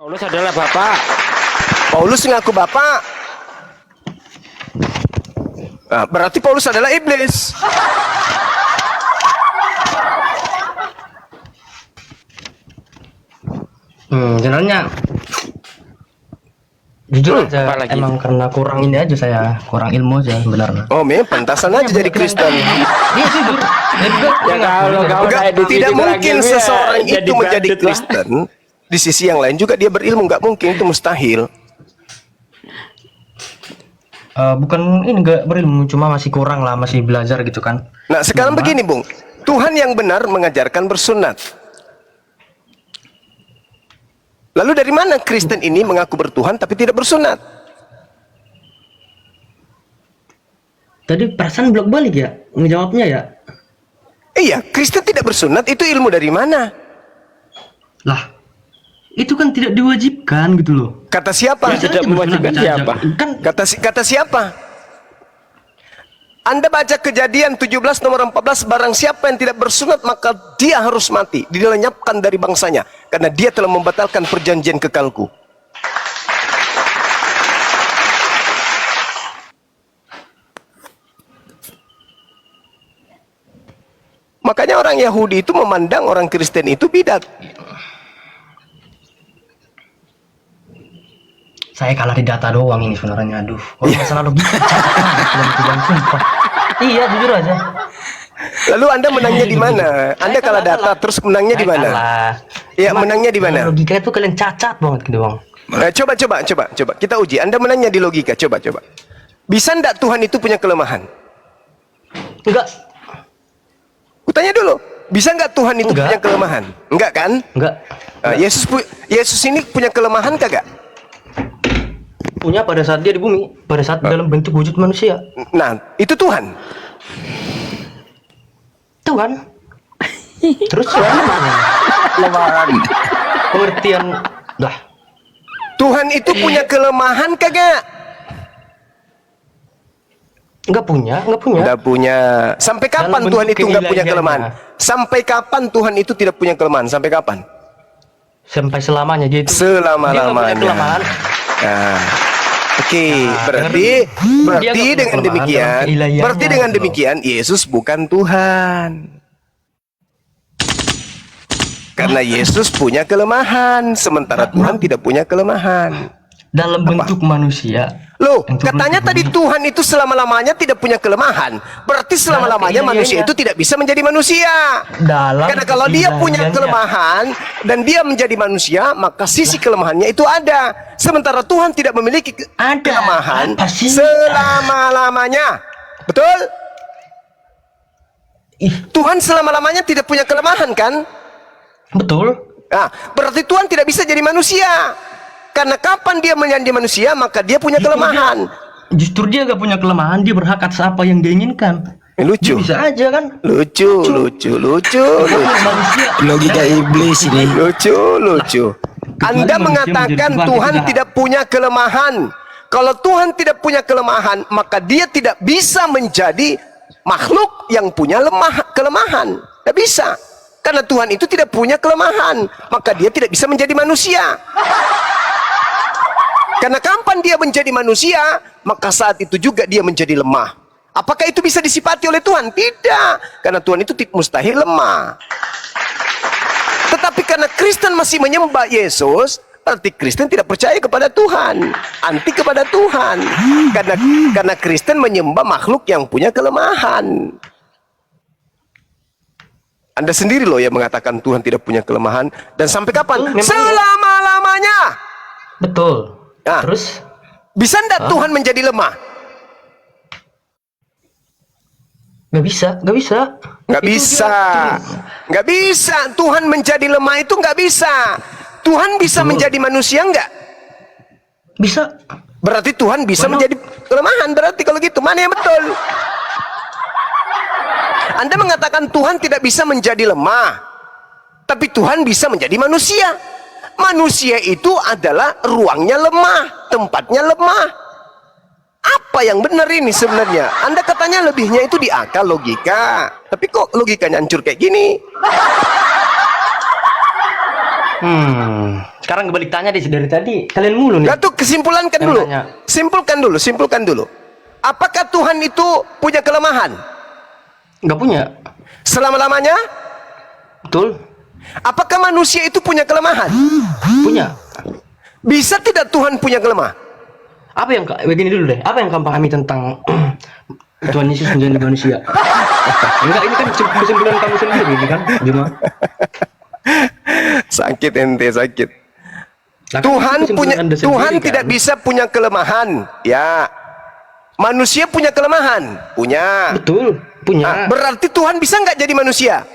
Paulus adalah bapak. Paulus ngaku bapak. Nah, berarti Paulus adalah iblis. Sebenarnya jujur aja, apalagi emang karena kurang ini aja, saya kurang ilmu aja sebenarnya. Oh, memang pantasan aja jadi Kristen. Iya jujur. Ya kalau kau Enggak, kayak di tidak situ mungkin lagi, seseorang ya, itu menjadi badut lah. Kristen. Di sisi yang lain juga dia berilmu, nggak mungkin, itu mustahil. Bukan ini nggak berilmu, cuma masih kurang lah, masih belajar gitu kan. Nah, sekarang begini, Bung. Tuhan yang benar mengajarkan bersunat. Lalu dari mana Kristen ini mengaku bertuhan tapi tidak bersunat? Tadi perasaan blok balik ya ngejawabnya ya. Iya, Kristen tidak bersunat itu ilmu dari mana? Lah, itu kan tidak diwajibkan gitu loh. Kata siapa? Ya, tidak mewajibkan siapa? Kan Kata siapa? Anda baca Kejadian 17 nomor 14, barang siapa yang tidak bersunat maka dia harus mati, dilenyapkan dari bangsanya karena dia telah membatalkan perjanjian kekalku. Makanya orang Yahudi itu memandang orang Kristen itu bidat. saya kalah di data doang ini sebenarnya. Aduh, kalau masalah logika sumpah. Iya, jujur aja. Lalu Anda menangnya di mana? Anda kalah data terus menangnya di mana? Ya, menangnya di mana? Logika itu kalian cacat banget gitu, Bang. Coba kita uji. Anda menangnya di logika. Coba. Bisa enggak Tuhan itu punya kelemahan? Enggak. Kutanya dulu. Bisa enggak Tuhan itu Enggak. punya kelemahan? Enggak kan? Enggak. Yesus ini punya kelemahan kagak? Punya pada saat dia di bumi, pada saat dalam bentuk wujud manusia. Nah, itu Tuhan. Tuhan. Terus kelemahan. Pengertian lah. Tuhan itu punya kelemahan kagak? Enggak punya. Enggak punya. Sampai kapan Dalam Tuhan bentuk itu enggak punya kelemahan? keilahiannya. Sampai kapan Tuhan itu tidak punya kelemahan? Sampai kapan? Sampai selamanya dia itu. Selama-lamanya. Dia nggak punya kelemahan. Nah, oke, Nah, berarti dia nggak punya dengan kelemahan demikian, dalam keilahiannya, berarti dengan gitu loh. demikian Yesus bukan Tuhan. Karena Yesus punya kelemahan, sementara Tuhan tidak punya kelemahan. Dalam bentuk manusia. Loh, Untuk katanya tadi Tuhan itu selama-lamanya tidak punya kelemahan. Berarti selama-lamanya Dalam manusia keilahiannya. itu tidak bisa menjadi manusia. Dalam Karena kalau dia punya keilahiannya. kelemahan dan dia menjadi manusia, maka sisi kelemahannya itu ada. Sementara Tuhan tidak memiliki Ada. kelemahan Apa sih? selama-lamanya. Betul? Ih, Tuhan selama-lamanya tidak punya kelemahan kan? betul. Nah, berarti Tuhan tidak bisa jadi manusia. Karena kapan dia menjadi manusia, maka dia punya kelemahan. Justru dia gak punya kelemahan, dia berhak atas apa yang dia inginkan. Lucu. Dia bisa aja kan. Lucu. Manusia. Logika iblis ini. Lucu. Anda manusia mengatakan menjadi Tuhan, Tuhan tidak. tidak punya kelemahan. Kalau Tuhan tidak punya kelemahan, maka dia tidak bisa menjadi makhluk yang punya kelemahan. Tidak bisa. Karena Tuhan itu tidak punya kelemahan, maka dia tidak bisa menjadi manusia. Karena kapan dia menjadi manusia, maka saat itu juga dia menjadi lemah. Apakah itu bisa disifati oleh Tuhan? Tidak. Karena Tuhan itu mustahil lemah. Tetapi karena Kristen masih menyembah Yesus, berarti Kristen tidak percaya kepada Tuhan, anti kepada Tuhan. Karena Kristen menyembah makhluk yang punya kelemahan. Anda sendiri loh yang mengatakan Tuhan tidak punya kelemahan. Dan sampai kapan? Memang Selama-lamanya. Betul. Nah, Terus bisa enggak Tuhan menjadi lemah? nggak bisa. Nggak bisa. Nggak bisa. Tuhan menjadi lemah itu nggak bisa. Tuhan bisa menjadi manusia nggak? Bisa. Berarti Tuhan bisa Mana? menjadi kelemahan. Berarti kalau gitu, mana yang betul? Anda mengatakan Tuhan tidak bisa menjadi lemah, tapi Tuhan bisa menjadi manusia. Manusia itu adalah ruangnya lemah, tempatnya lemah. Apa yang benar ini sebenarnya? Anda katanya lebihnya itu di akal, logika, tapi kok logikanya hancur kayak gini? Sekarang kebalik tanya deh dari tadi. Kalian mulu nih. Nah tuh kesimpulankan Yang dulu. tanya. Simpulkan dulu. Apakah Tuhan itu punya kelemahan? Nggak punya. Selama-lamanya? Betul. Apakah manusia itu punya kelemahan? Punya. Bisa tidak Tuhan punya kelemahan? Apa yang begini dulu deh. Apa yang kamu pahami tentang Tuhan Yesus menjadi manusia? Enggak, ini kan kesimpulan kamu sendiri ini kan, Juma. Sakit ente, sakit. Nah, kan Tuhan itu punya kesimpulan Anda sendiri, Tuhan kan? tidak bisa punya kelemahan. Ya. Manusia punya kelemahan. Punya. Betul, punya. Ah, berarti Tuhan bisa nggak jadi manusia?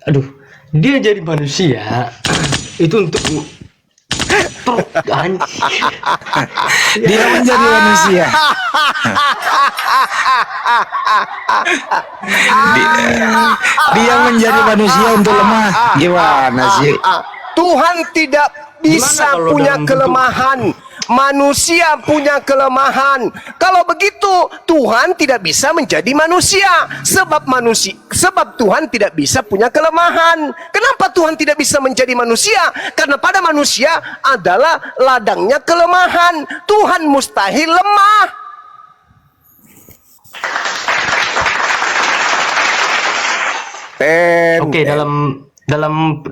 Aduh, dia jadi manusia itu untuk Dia menjadi manusia. Dia menjadi manusia untuk lemah. Gimana sih? Tuhan tidak bisa kalau punya dalam kelemahan. Manusia punya kelemahan. Kalau begitu, Tuhan tidak bisa menjadi manusia. Sebab Tuhan tidak bisa punya kelemahan. Kenapa Tuhan tidak bisa menjadi manusia? Karena pada manusia adalah ladangnya kelemahan. Tuhan mustahil lemah. Oke, dalam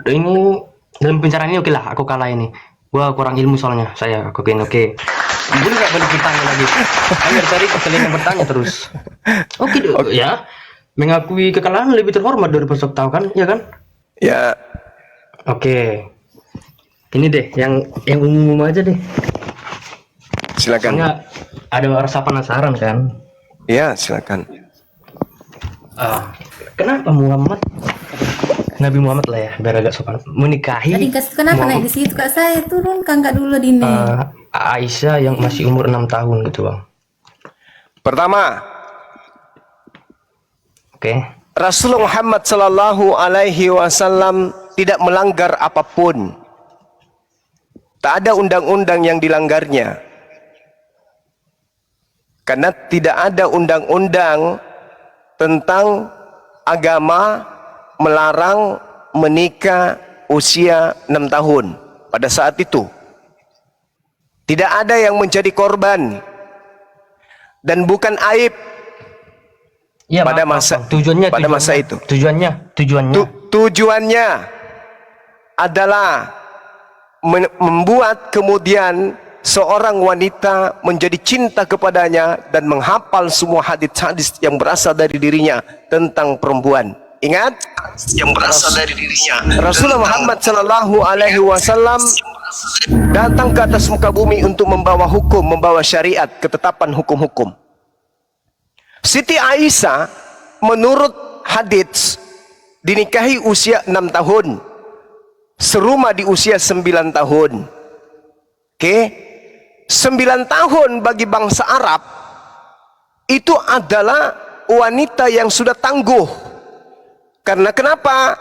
pencerahan ini oke lah, aku kalah ini. Gua kurang ilmu soalnya, saya oke. Jadi nggak boleh bertanya lagi. Kan dari tadi kalian yang bertanya terus. Oke. Ya. Mengakui kekalahan lebih terhormat dari peserta tahu kan, ya kan? Ya. Oke. Ini deh, yang umum aja deh. Silakan. Soalnya ada rasa penasaran kan? Ya, silakan. Kenapa Nabi Muhammad lah ya, biar agak sopan, menikahi Tadi kenapa naik di situ Kak? Saya turunkan Kak dulu dini. Aisyah yang masih umur 6 tahun gitu bang. Pertama, Oke. Rasulullah Muhammad sallallahu alaihi wasallam tidak melanggar apapun. Tak ada undang-undang yang dilanggarnya. Karena tidak ada undang-undang tentang agama melarang menikah usia 6 tahun pada saat itu. Tidak ada yang menjadi korban dan bukan aib Ya, pada masa itu. Tujuannya adalah membuat kemudian seorang wanita menjadi cinta kepadanya dan menghafal semua hadis-hadis yang berasal dari dirinya tentang perempuan. Ingat, yang berasal dari dirinya. Rasulullah Muhammad sallallahu alaihi wasallam datang ke atas muka bumi untuk membawa hukum, membawa syariat, ketetapan hukum-hukum. Siti Aisyah menurut hadits dinikahi usia 6 tahun, serumah di usia 9 tahun. Oke, 9 tahun bagi bangsa Arab itu adalah wanita yang sudah tangguh. Karena kenapa?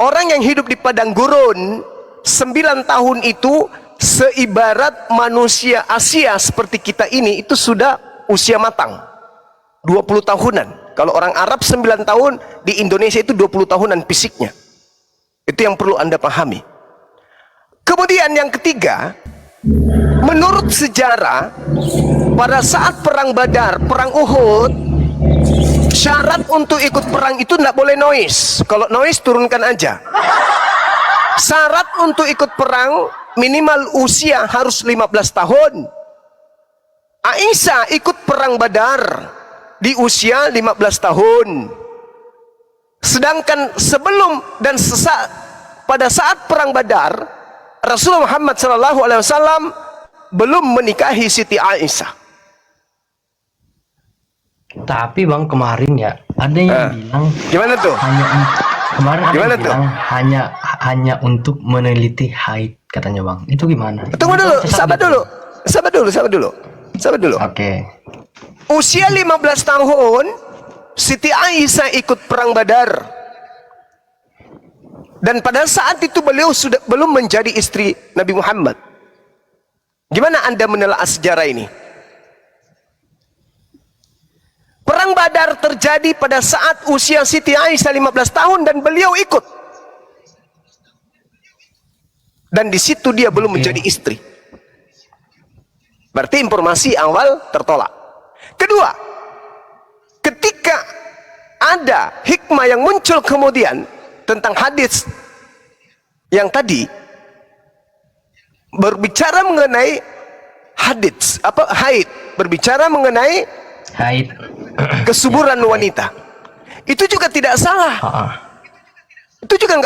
Orang yang hidup di padang gurun 9 tahun itu seibarat manusia Asia seperti kita ini, itu sudah usia matang 20 tahunan. Kalau orang Arab 9 tahun, di Indonesia itu 20 tahunan fisiknya. Itu yang perlu Anda pahami. Kemudian yang ketiga, menurut sejarah pada saat perang Badar, perang Uhud, syarat untuk ikut perang itu tidak boleh noise. Kalau noise turunkan aja. Syarat untuk ikut perang minimal usia harus 15 tahun. Aisyah ikut perang Badar di usia 15 tahun. Sedangkan sebelum dan pada saat perang Badar, Rasulullah Muhammad SAW belum menikahi Siti Aisyah. Tapi bang, kemarin ya ada yang bilang gimana tuh? Kemarin ada Gimana yang bilang hanya untuk meneliti haid katanya bang. Itu gimana? Tunggu dulu, sabar dulu. Oke. Usia 15 tahun Siti Aisyah ikut perang Badar. Dan pada saat itu beliau sudah belum menjadi istri Nabi Muhammad. Gimana Anda menelaah sejarah ini? Perang Badar terjadi pada saat usia Siti Aisyah 15 tahun dan beliau ikut. Dan di situ dia belum menjadi istri. Berarti informasi awal tertolak. Kedua, ketika ada hikmah yang muncul kemudian tentang hadis yang tadi berbicara mengenai hadis haid, berbicara mengenai haid, kesuburan wanita, itu juga tidak salah. Itu juga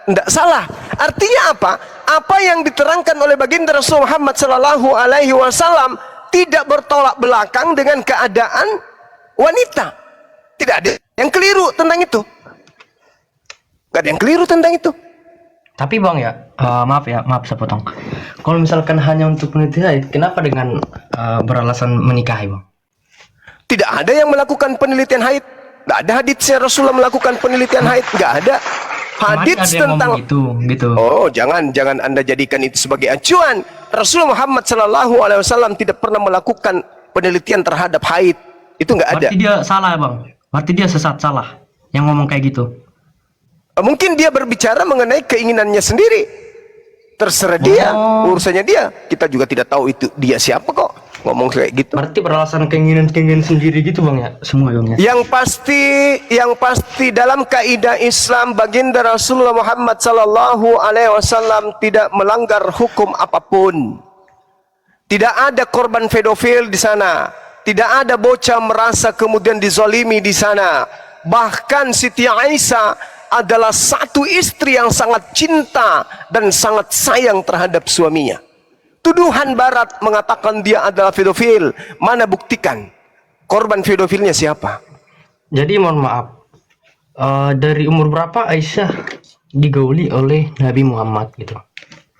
enggak salah. Artinya apa? Apa yang diterangkan oleh baginda Rasul Muhammad sallallahu alaihi wasallam tidak bertolak belakang dengan keadaan wanita. Tidak ada yang keliru tentang itu. Gak ada yang keliru tentang itu. Tapi bang ya, maaf saya potong. Kalau misalkan hanya untuk penelitian, kenapa dengan beralasan menikahi bang? Tidak ada yang melakukan penelitian haid. Gak ada haditsnya Rasulullah melakukan penelitian haid. Gak ada hadits tentang gitu. Oh, jangan Anda jadikan itu sebagai acuan. Rasulullah Muhammad sallallahu alaihi wasallam tidak pernah melakukan penelitian terhadap haid. Itu nggak ada. Berarti dia salah bang. Berarti dia sesat, salah yang ngomong kayak gitu. Mungkin dia berbicara mengenai keinginannya sendiri. Terserah dia, urusannya dia. Kita juga tidak tahu itu dia siapa kok ngomong kayak gitu. Berarti beralasan keinginan sendiri gitu bang ya, semua bang ya. Yang pasti dalam kaidah Islam baginda Rasulullah Muhammad sallallahu alaihi wasallam tidak melanggar hukum apapun. Tidak ada korban pedofil di sana. Tidak ada bocah merasa kemudian dizalimi di sana. Bahkan Siti Aisyah adalah satu istri yang sangat cinta dan sangat sayang terhadap suaminya. Tuduhan barat mengatakan dia adalah pedofil. Mana buktikan? Korban pedofilnya siapa? Jadi mohon maaf, dari umur berapa Aisyah digauli oleh Nabi Muhammad gitu?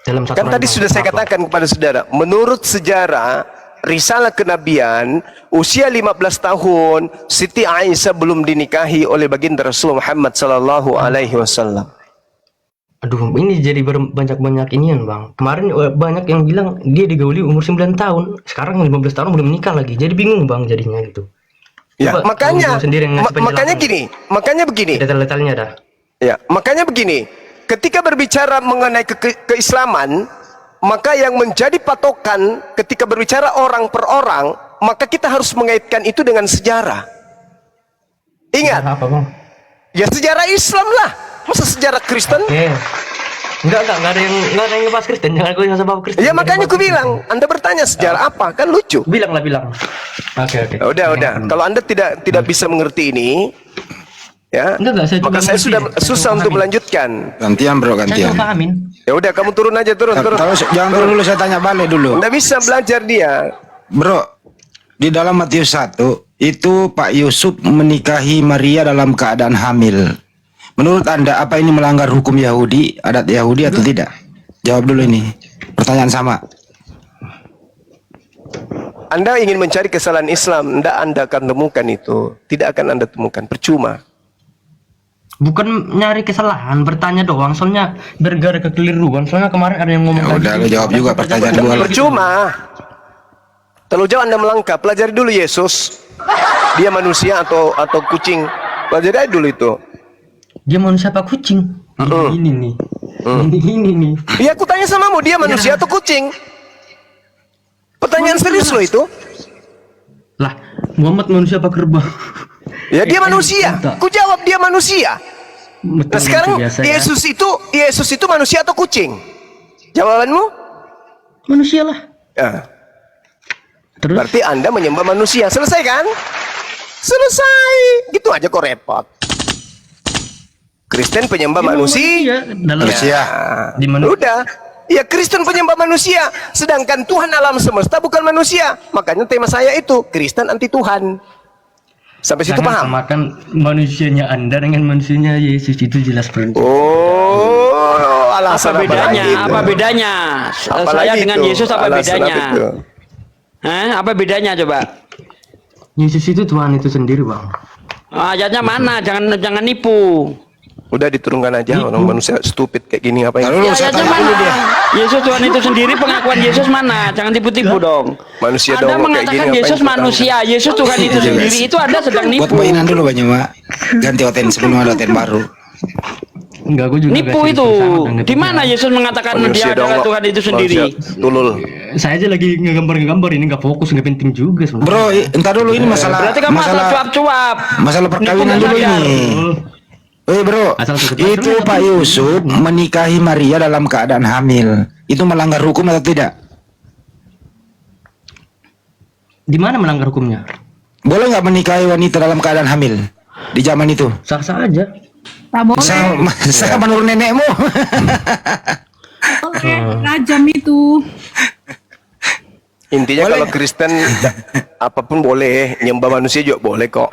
Dalam satu Kan tadi sudah saya katakan kepada saudara, menurut sejarah risalah kenabian, usia 15 tahun Siti Aisyah belum dinikahi oleh baginda Rasul Muhammad sallallahu alaihi wasallam. Aduh, ini jadi banyak inian bang. Kemarin banyak yang bilang dia digauli umur 9 tahun. Sekarang 15 tahun belum menikah lagi. Jadi bingung bang jadinya gitu. Ya, Coba, makanya begini. Detail-detailnya dah. Ya, makanya begini. Ketika berbicara mengenai keislaman, maka yang menjadi patokan ketika berbicara orang per orang, maka kita harus mengaitkan itu dengan sejarah. Ingat. Apa bang? Ya sejarah Islam lah. Masa sejarah Kristen? Enggak ada yang ngebahas Kristen. Jangan gue yang sebab Kristen. Ya makanya aku bilang, Anda bertanya sejarah apa? Kan lucu. Bilang. Oke. Udah. Kalau Anda tidak bisa mengerti ini, ya, maka saya sudah susah untuk melanjutkan. Gantian bro, gantian. Ya udah, kamu turun aja, turun. Jangan turun dulu, saya tanya balik dulu. Anda bisa belajar dia. Bro, di dalam Matius 1 itu Pak Yusuf menikahi Maria dalam keadaan hamil. Menurut Anda apa ini melanggar hukum Yahudi, adat Yahudi atau tidak? Jawab dulu ini. Pertanyaan sama. Anda ingin mencari kesalahan Islam, Anda akan temukan itu. Tidak akan Anda temukan, percuma. Bukan nyari kesalahan, bertanya doang. Soalnya bergara kekeliruan. Soalnya kemarin ada yang ngomong. Ya udah, lu jawab juga pertanyaan gua. Percuma. Terlalu jauh Anda melangkah. Pelajari dulu Yesus. Dia manusia atau kucing. Pelajari aja dulu itu. Dia manusia apa kucing? Ini nih. Ini nih. Iya, aku tanya samamu, dia manusia atau kucing? Pertanyaan serius loh itu. Lah, Muhammad manusia apa kerbau? Ya dia manusia. Ku jawab dia manusia. Nah sekarang Yesus itu manusia atau kucing? Jawabanmu? Manusia lah. Ya. Terus? Berarti Anda menyembah manusia. Selesai kan? Selesai. Gitu aja kok repot. Kristen penyembah manusia. Udah. Ya Kristen penyembah manusia. Sedangkan Tuhan alam semesta bukan manusia. Makanya tema saya itu Kristen anti Tuhan. Sampai situ paham? Samakan manusianya Anda dengan manusianya Yesus, itu jelas berbeda. Oh, alasan apa bedanya? Apa bedanya? Saya dengan Yesus apa bedanya? Apa bedanya coba? Yesus itu Tuhan itu sendiri, Bang. Ayatnya mana? Jangan nipu. Udah diturunkan aja, orang manusia stupid kayak gini apa yang ayatnya mana? Yesus Tuhan itu sendiri, pengakuan Yesus mana? Jangan tipu-tipu dong. Manusia Anda mengatakan Yesus manusia, Yesus Tuhan itu sendiri, itu Anda sedang nipu. Buat mainan dulu banyak, Mak. Ganti hotel sebelum ada hotel baru. Enggak, aku juga Nipu nggak itu. serius sama dengan Di mana Tuhan. Yesus mengatakan Manusia dia adalah dong, Tuhan itu sendiri? manusia tulul. Saya aja lagi ngegambar ini nggak fokus, nggak penting juga sebenarnya. Bro, entar dulu ini masalah Berarti kamu asal cuap-cuap. masalah perkawinan Nipu dulu nggak sadar. ini. Bro, Asal cukup itu asal Pak Yusuf menikahi Maria dalam keadaan hamil. Itu melanggar hukum atau tidak? Di mana melanggar hukumnya? Boleh nggak menikahi wanita dalam keadaan hamil di zaman itu? Sah-sah aja. Tak boleh. Sama menurut nenekmu. Boleh. Rajam itu. Intinya Boleh. kalau Kristen apapun boleh, nyembah manusia juga boleh kok.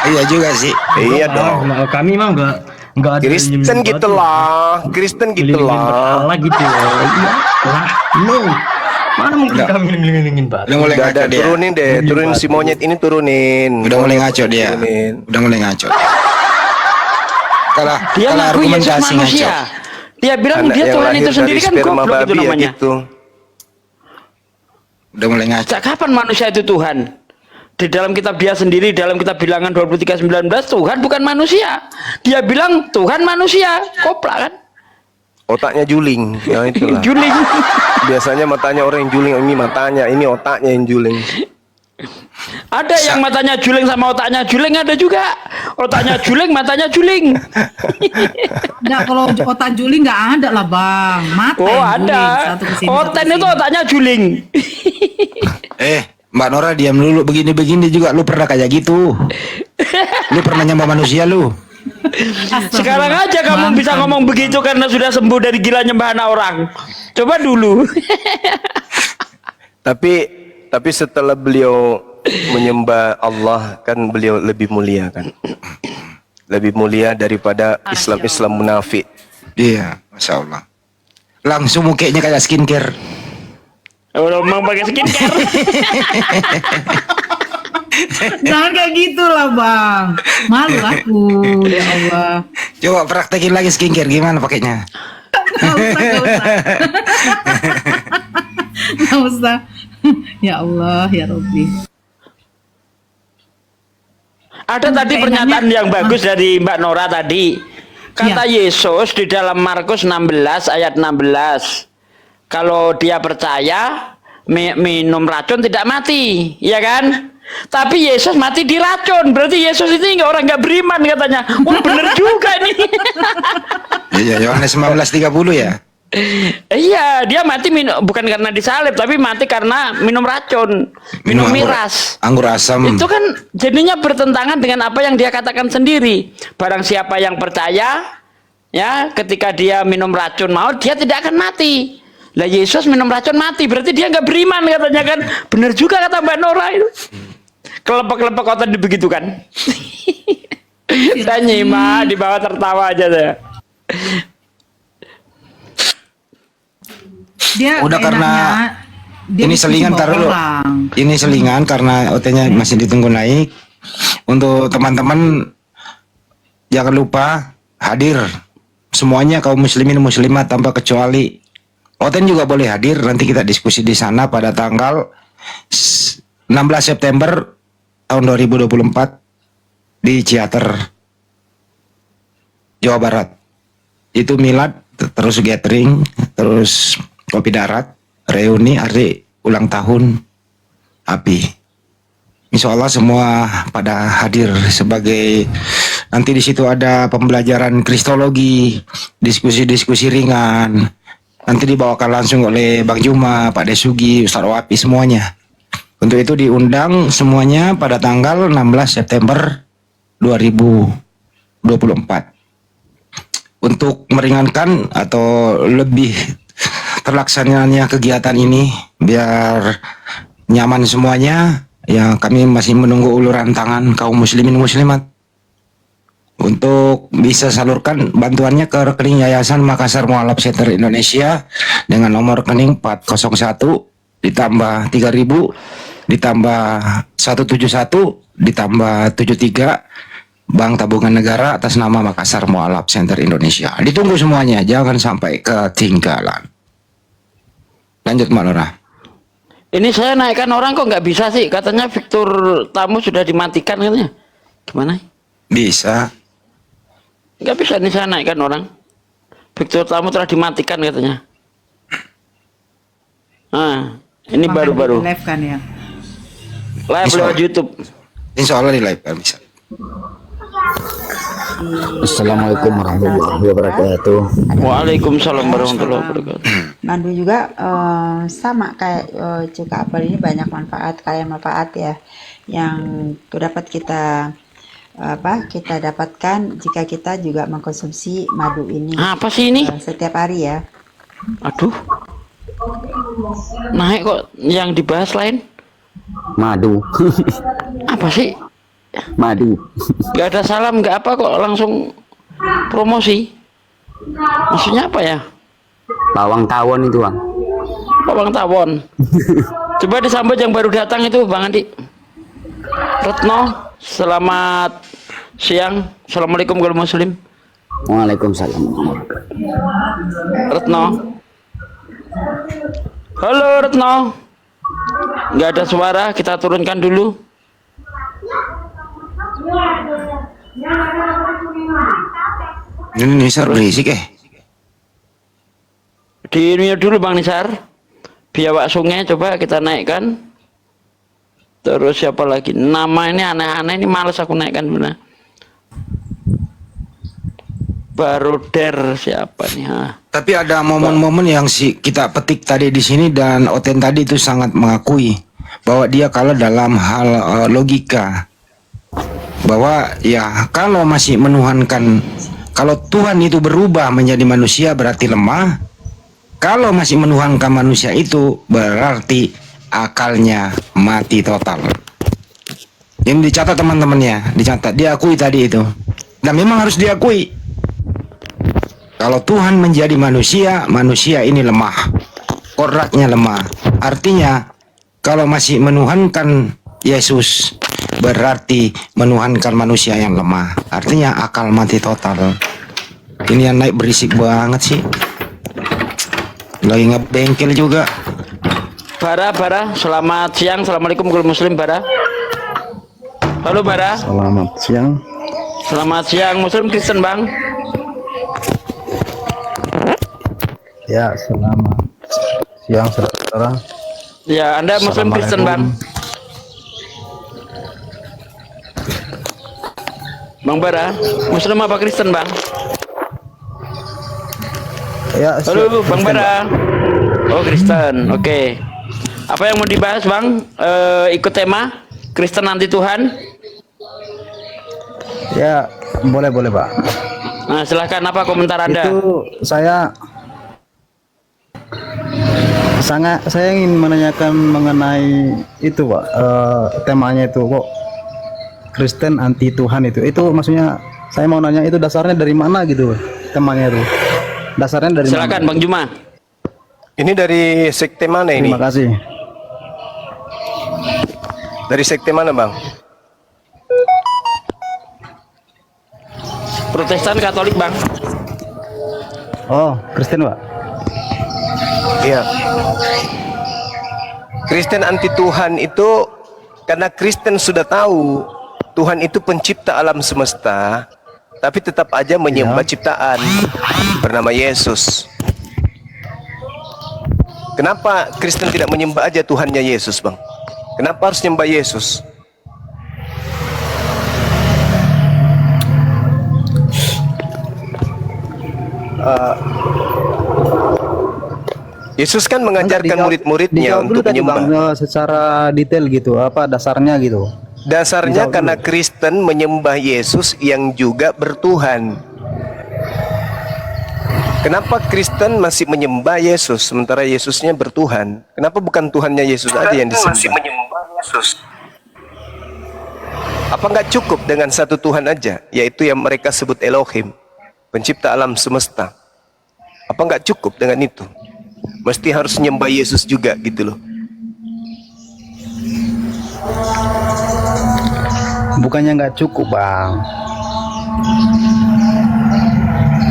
Iya juga sih. Iya dong. Nah, kami mah nggak ada Kristen nyembah gitu Batu. lah, Kristen gitu Ngelilingin lah. berhala gitu loh. Iya lah, no. Mana mungkin Udah. kami ngelilingin batu? Udah mulai Udah ngaco ada, dia. turunin deh, turunin si monyet ini turunin. Udah mulai ngaco dia. Turunin. Udah mulai ngaco. Kalau Dia kalau ngaku Yesus argumentasi manusia. ngaco. Dia bilang Anak dia yang Tuhan lahir itu dari sendiri kan sperma goblok itu babi ya namanya. gitu. Udah mulai ngaco. Sejak kapan manusia itu Tuhan? Di dalam kitab dia sendiri, dalam kitab bilangan 23:19, Tuhan bukan manusia. Dia bilang Tuhan manusia. Kopla kan? Otaknya juling, ya itulah. Juling. Biasanya matanya orang yang juling, ini matanya, ini otaknya yang juling. Ada yang matanya juling sama otaknya juling, ada juga. Otaknya juling, matanya juling. Enggak, kalau otak juling nggak ada lah bang. Mata Oh, yang juling. ada. Satu kesini, satu Oten itu kesini. otaknya juling. Mbak Nora diam dulu, begini-begini juga lu pernah kayak gitu. Lu pernah nyembah manusia lu. Sekarang aja kamu bisa ngomong begitu karena sudah sembuh dari gila nyembah anak orang. Coba dulu. Tapi setelah beliau menyembah Allah kan beliau lebih mulia kan. Lebih mulia daripada Islam munafik. Iya, Masya Allah. Langsung mukanya kayak skincare. Udah mau pakai skincare. Jangan kayak gitu lah bang. Malu aku. Ya Allah. Coba praktekin lagi skincare gimana pakainya? Nggak usah, nggak usah. Nggak usah. Ya Allah, ya Rabbi. Ada tadi Kayaknya- pernyataan yang bagus dari Mbak Nora tadi. Kata Yesus di dalam Markus 16 ayat 16. Kalau dia percaya minum racun tidak mati, ya kan? Tapi Yesus mati diracun. Berarti Yesus itu orang nggak beriman katanya. Wah, bener juga nih. Iya, Yohanes 19:30 ya. Iya, dia mati bukan karena disalib, tapi mati karena minum racun, minum miras. Anggur asam. Itu kan jadinya bertentangan dengan apa yang dia katakan sendiri. Barang siapa yang percaya, ya, ketika dia minum racun maut, dia tidak akan mati. Lah Yesus minum racun mati, berarti dia nggak beriman katanya kan. Bener juga kata Mbak Nora itu. Kelompok-kelompok kota begitu kan. Saya nyimak di bawah tertawa aja saya. Dia Udah karena dia ini diskusi selingan bawa taruh dulu. orang. Ini selingan karena OT-nya masih ditunggu naik. Untuk teman-teman jangan lupa hadir semuanya kaum muslimin muslimat tanpa kecuali. Oten juga boleh hadir, nanti kita diskusi di sana pada tanggal 16 September tahun 2024 di Ciater, Jawa Barat. Itu milad, terus gathering, terus kopi darat, reuni hari ulang tahun API. Insya Allah semua pada hadir sebagai nanti di situ ada pembelajaran kristologi, diskusi-diskusi ringan. Nanti dibawakan langsung oleh Bang Juma, Pak Desugi, Ustaz Wapi semuanya. Untuk itu diundang semuanya pada tanggal 16 September 2024. Untuk meringankan atau lebih terlaksananya kegiatan ini biar nyaman semuanya, ya kami masih menunggu uluran tangan kaum muslimin muslimat untuk bisa salurkan bantuannya ke rekening Yayasan Makassar Mualaf Center Indonesia dengan nomor rekening 401 ditambah 3.000 ditambah 171 ditambah 73 Bank Tabungan Negara atas nama Makassar Mualaf Center Indonesia. Ditunggu semuanya, jangan sampai ketinggalan. Lanjut Mbak Nora. Ini saya naikkan orang kok nggak bisa sih? Katanya fitur tamu sudah dimatikan katanya. Gimana? Bisa. Nggak bisa nih saya naikkan orang. Biktur tamu telah dimatikan katanya. Nah, ini Makanya baru-baru. di live kan ya. Live Bisa. lewat YouTube. Insya Allah di live kan bisa. Assalamualaikum warahmatullahi wabarakatuh. Waalaikumsalam warahmatullahi wabarakatuh. Mandu juga sama kayak cuka apel ini banyak manfaat, kaya manfaat ya yang dapat kita kita dapatkan jika kita juga mengkonsumsi madu ini Apa sih ini? setiap hari ya. Aduh. Naik kok yang dibahas lain? Madu. Apa sih? Madu. Gak ada salam, gak apa kok langsung promosi. Maksudnya apa ya? Bawang tawon itu, Bang. Bawang tawon. Coba disambut yang baru datang itu, Bang Andi. Retno, selamat siang. Assalamualaikum kalau muslim. Waalaikumsalam. Retno. Halo Retno. Nggak ada suara, kita turunkan dulu. Ini Nisar berisik Di mute dulu Bang Nisar. Biawak sungai coba kita naikkan. Terus siapa lagi? Nama ini aneh-aneh, ini males aku naikkan benar. Baru der siapa nih? Tapi ada momen-momen yang kita petik tadi di sini dan Oten tadi itu sangat mengakui bahwa dia kalah dalam hal logika. Bahwa ya kalau masih menuhankan, kalau Tuhan itu berubah menjadi manusia berarti lemah. Kalau masih menuhankan manusia itu berarti akalnya mati total. Ini dicatat teman-temannya, dicatat, diakui tadi itu. Dan memang harus diakui. Kalau Tuhan menjadi manusia, manusia ini lemah. Kodratnya lemah. Artinya kalau masih menuhankan Yesus berarti menuhankan manusia yang lemah. Artinya akal mati total. Ini yang naik berisik banget sih. Lagi ngebengkel juga. Bara, selamat siang. Assalamualaikum warahmatullahi muslim, Bara. Halo Bara. Selamat siang. Selamat siang, Muslim Kristen Bang. Ya, selamat siang saudara. Ya, Anda Muslim Kristen Bang. Bang Bara, Muslim apa Kristen Bang? Ya, Halo Bang Bara. Oh Kristen, oke. Apa yang mau dibahas Bang? Ikut tema Kristen anti Tuhan. Ya, boleh Pak. Nah silahkan, apa komentar Anda? Itu saya ingin menanyakan mengenai itu Pak, temanya itu kok Kristen anti Tuhan itu maksudnya saya mau nanya itu dasarnya dari mana gitu temanya itu, dasarnya dari Silakan mana? Bang Juma. Ini dari sekte mana ini? Terima kasih. Dari sekte mana, Bang? Protestan Katolik Bang. Oh, Kristen Pak. Iya. Kristen anti Tuhan itu karena Kristen sudah tahu Tuhan itu pencipta alam semesta, tapi tetap aja menyembah ciptaan bernama Yesus. Kenapa Kristen tidak menyembah aja Tuhannya Yesus, Bang? Kenapa harus nyembah Yesus? Yesus kan mengajarkan murid-muridnya untuk menyembah. Secara detail gitu, apa dasarnya gitu? Dasarnya karena Kristen menyembah Yesus yang juga bertuhan. Kenapa Kristen masih menyembah Yesus sementara Yesusnya bertuhan? Kenapa bukan Tuhannya Yesus aja yang disembah? Masih menyembah Yesus. Apa nggak cukup dengan satu Tuhan aja, yaitu yang mereka sebut Elohim, pencipta alam semesta? Apa nggak cukup dengan itu? Mesti harus menyembah Yesus juga gitu loh. Bukannya nggak cukup, Bang.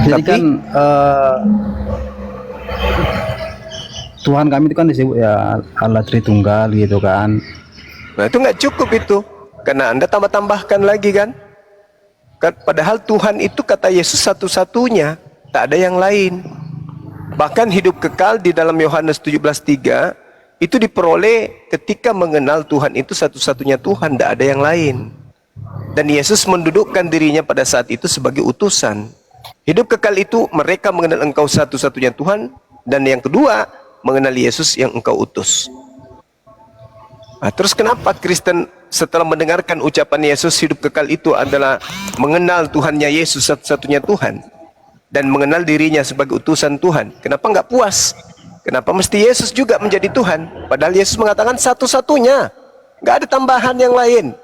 Jadi Tapi- kan Tuhan kami itu kan disebut ya Allah Tritunggal gitu kan. Nah itu nggak cukup itu, karena Anda tambah-tambahkan lagi kan? Padahal Tuhan itu kata Yesus satu-satunya, tak ada yang lain. Bahkan hidup kekal di dalam Yohanes 17:3 itu diperoleh ketika mengenal Tuhan itu satu-satunya Tuhan, tak ada yang lain. Dan Yesus mendudukkan dirinya pada saat itu sebagai utusan. Hidup kekal itu mereka mengenal Engkau satu-satunya Tuhan, dan yang kedua mengenal Yesus yang Engkau utus. Nah, terus kenapa Kristen setelah mendengarkan ucapan Yesus hidup kekal itu adalah mengenal Tuhannya Yesus satu-satunya Tuhan dan mengenal dirinya sebagai utusan Tuhan, kenapa nggak puas? Kenapa mesti Yesus juga menjadi Tuhan? Padahal Yesus mengatakan satu-satunya, nggak ada tambahan yang lain.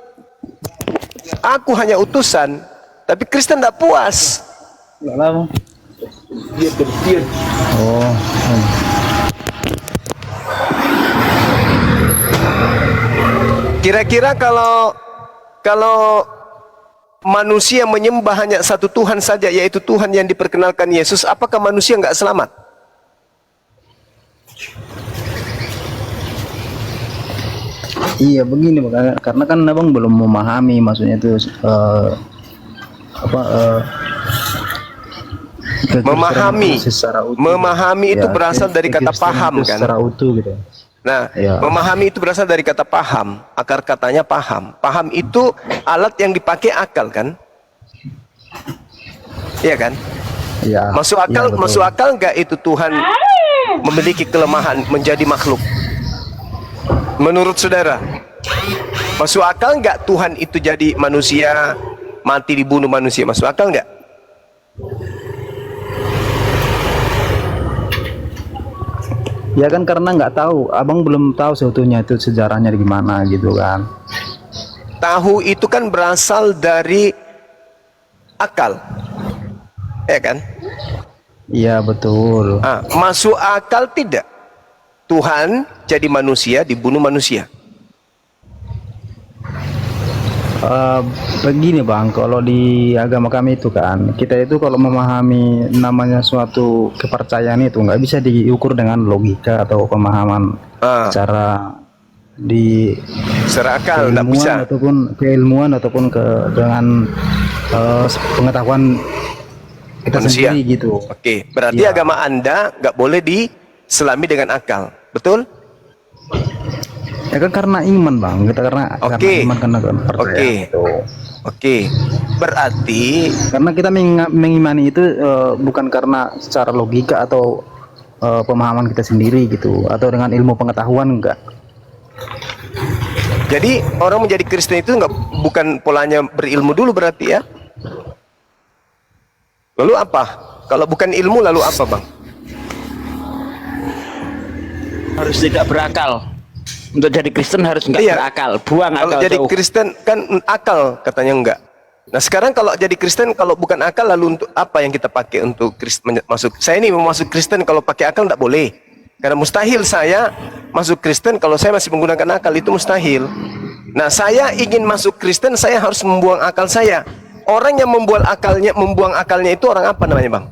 Aku hanya utusan, tapi Kristen tidak puas. Enggak lah, Bang. Oh. Kira-kira kalau manusia menyembah hanya satu Tuhan saja, yaitu Tuhan yang diperkenalkan Yesus, apakah manusia nggak selamat? Iya begini Bang, karena kan abang belum memahami maksudnya itu Memahami, secara utuh. memahami itu Ya, berasal dari kata kekristenan paham itu kan? secara utuh gitu. Nah, Ya. memahami itu berasal dari kata paham, akar katanya paham. Paham itu alat yang dipakai akal kan? Iya kan? Ya. Masuk ya, akal, betul. masuk akal nggak itu Tuhan memiliki kelemahan menjadi makhluk? Menurut saudara, masuk akal nggak Tuhan itu jadi manusia, mati dibunuh manusia? Masuk akal nggak? Ya kan karena nggak tahu, abang belum tahu seutuhnya itu sejarahnya gimana gitu kan. Tahu itu kan berasal dari akal, ya kan? Iya betul. Ah, masuk akal tidak? Tuhan jadi manusia, dibunuh manusia. Begini Bang, kalau di agama kami itu kan, kita itu kalau memahami namanya suatu kepercayaan itu nggak bisa diukur dengan logika atau pemahaman secara di Secara akal nggak bisa. ataupun keilmuan ataupun dengan pengetahuan kita Manusia. sendiri gitu. Oke, berarti Ya. agama Anda nggak boleh diselami dengan akal, betul? Ya kan karena iman Bang, kita karena Oke. iman karena percaya Oke. gitu. Oke, berarti Karena kita mengimani itu bukan karena secara logika atau pemahaman kita sendiri gitu, atau dengan ilmu pengetahuan enggak. jadi orang menjadi Kristen itu bukan polanya berilmu dulu berarti ya? Lalu apa? Kalau bukan ilmu lalu apa Bang? Harus tidak berakal. Untuk jadi Kristen harus nggak Iya. berakal, buang Kalau akal jadi jauh. Kristen kan akal katanya enggak. Nah sekarang kalau jadi Kristen kalau bukan akal lalu untuk apa yang kita pakai untuk masuk? Saya ini mau masuk Kristen kalau pakai akal enggak boleh. Karena mustahil saya masuk Kristen kalau saya masih menggunakan akal, itu mustahil. Nah saya ingin masuk Kristen, saya harus membuang akal saya. Orang yang membuang akalnya itu orang apa namanya Bang?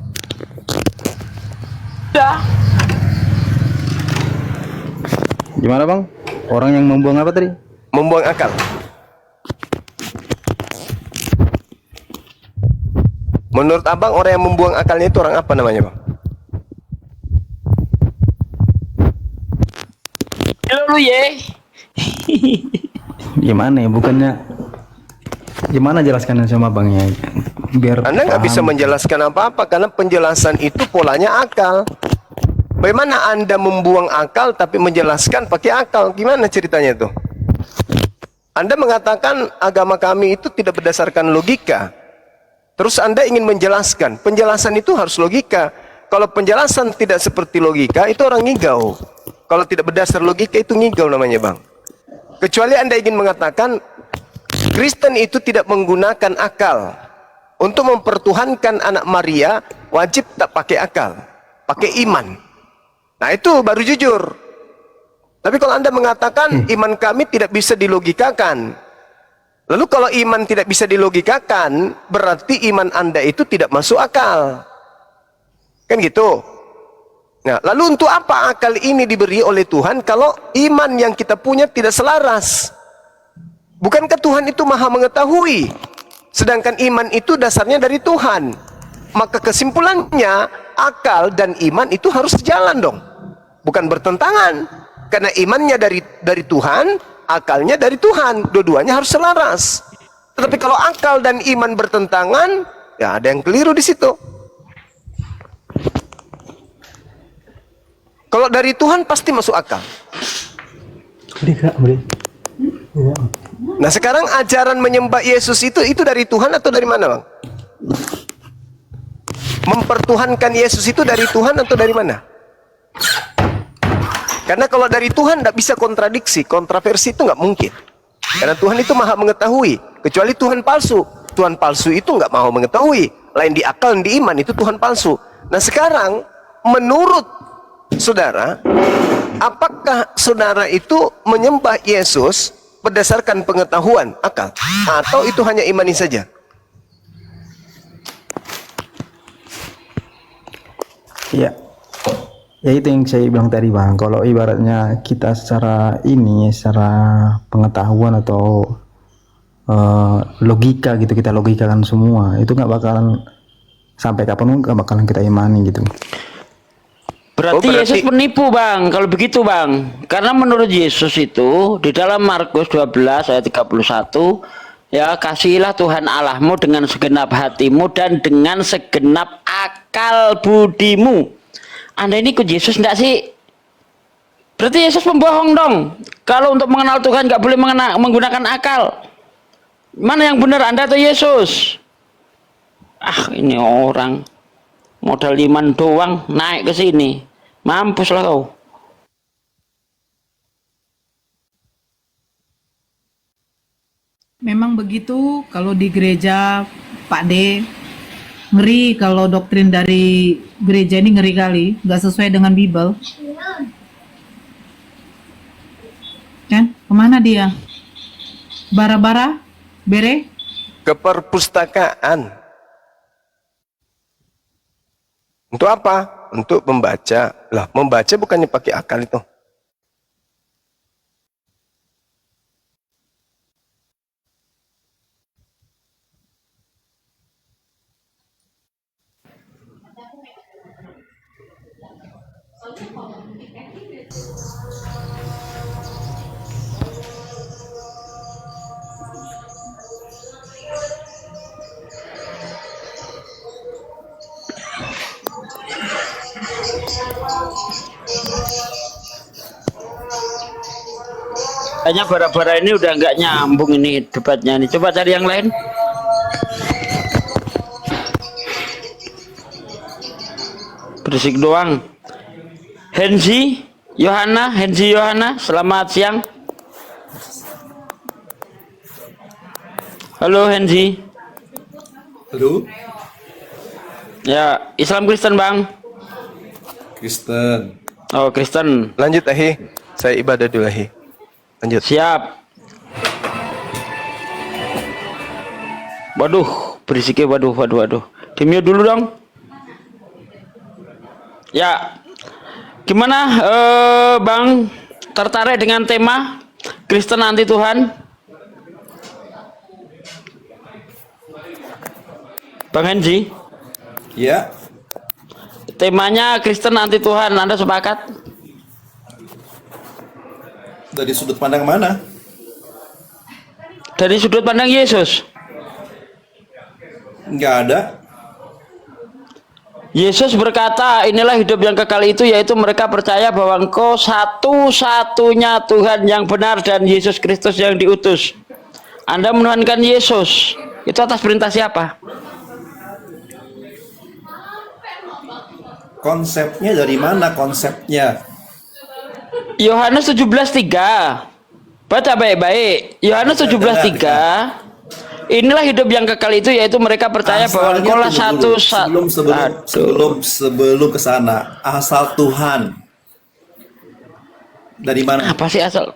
Gimana Bang? Orang yang membuang apa tadi? Membuang akal. Menurut abang orang yang membuang akalnya itu orang apa namanya Bang? Lu ye. Gimana ya? Bukannya gimana jelaskan sama Bangnya? Biar Anda nggak paham. bisa menjelaskan apa-apa karena penjelasan itu polanya akal. Bagaimana Anda membuang akal tapi menjelaskan pakai akal? Gimana ceritanya itu? Anda mengatakan agama kami itu tidak berdasarkan logika. Terus Anda ingin menjelaskan, penjelasan itu harus logika. Kalau penjelasan tidak seperti logika, itu orang ngigau. Kalau tidak berdasar logika, itu ngigau namanya Bang. Kecuali Anda ingin mengatakan Kristen itu tidak menggunakan akal. Untuk mempertuhankan anak Maria, wajib tak pakai akal, pakai iman. Nah itu baru jujur. Tapi kalau Anda mengatakan iman kami tidak bisa dilogikakan, lalu kalau iman tidak bisa dilogikakan, berarti iman Anda itu tidak masuk akal. Kan gitu. Nah, lalu untuk apa akal ini diberi oleh Tuhan kalau iman yang kita punya tidak selaras? Bukankah Tuhan itu maha mengetahui? Sedangkan iman itu dasarnya dari Tuhan. Maka kesimpulannya, akal dan iman itu harus sejalan dong. Bukan bertentangan. Karena imannya dari Tuhan, akalnya dari Tuhan. Dua-duanya harus selaras. Tetapi kalau akal dan iman bertentangan, ya ada yang keliru di situ. Kalau dari Tuhan pasti masuk akal. Nah sekarang ajaran menyembah Yesus itu dari Tuhan atau dari mana, Bang? Mempertuhankan Yesus itu dari Tuhan atau dari mana? Karena kalau dari Tuhan tidak bisa kontradiksi, kontraversi itu nggak mungkin. Karena Tuhan itu maha mengetahui, kecuali Tuhan palsu. Tuhan palsu itu nggak mau mengetahui. Lain di akal, di iman itu Tuhan palsu. Nah sekarang menurut saudara, apakah saudara itu menyembah Yesus berdasarkan pengetahuan akal, atau itu hanya imani saja? Ya, ya itu yang saya bilang tadi Bang. Kalau ibaratnya kita secara pengetahuan atau logika gitu, kita logikakan semua, itu nggak bakalan sampai kapan pun nggak bakalan kita imani gitu. Berarti Yesus penipu, Bang, kalau begitu, Bang. Karena menurut Yesus itu di dalam Markus 12 ayat 31, ya, kasihilah Tuhan Allahmu dengan segenap hatimu dan dengan segenap akal budimu. Anda ini ikut Yesus enggak sih? Berarti Yesus pembohong dong. Kalau untuk mengenal Tuhan nggak boleh menggunakan akal. Mana yang benar, Anda atau Yesus? Ah, ini orang modal iman doang naik ke sini. Mampuslah kau. Memang begitu kalau di gereja, Pak D. Ngeri kalau doktrin dari gereja ini ngeri kali, nggak sesuai dengan Bible. Kan? Kemana dia? Bara-bara? Bere? Ke perpustakaan. Untuk apa? Untuk membaca. Lah, membaca bukannya pakai akal itu. Kayaknya bara-bara ini udah nggak nyambung ini debatnya nih. Coba cari yang lain. Berisik doang. Henzi Yohana, selamat siang. Halo Henzi. Halo, Ya, Islam Kristen, Bang. Kristen. Oh, Kristen. Lanjut, Ahi. Saya ibadah dulu, Ahi. Lanjut. Siap. Waduh, berisiknya waduh. Di-mute dulu dong. Ya. Gimana Bang, tertarik dengan tema Kristen anti Tuhan? Bang Henzi? Ya, Temanya Kristen anti Tuhan, Anda sepakat? dari sudut pandang mana? Dari sudut pandang Yesus. Nggak ada. Yesus berkata, inilah hidup yang kekal itu, yaitu mereka percaya bahwa Engkau satu-satunya Tuhan yang benar dan Yesus Kristus yang diutus. Anda menuhankan Yesus, itu atas perintah siapa? Konsepnya dari mana konsepnya? Yohanes 17:3. Baca baik-baik. Yohanes 17:3. Inilah hidup yang kekal itu, yaitu mereka percaya bahwa Engkau lah Asalnya satu sebelum ke sana, asal Tuhan. Dari mana? Apa sih asal?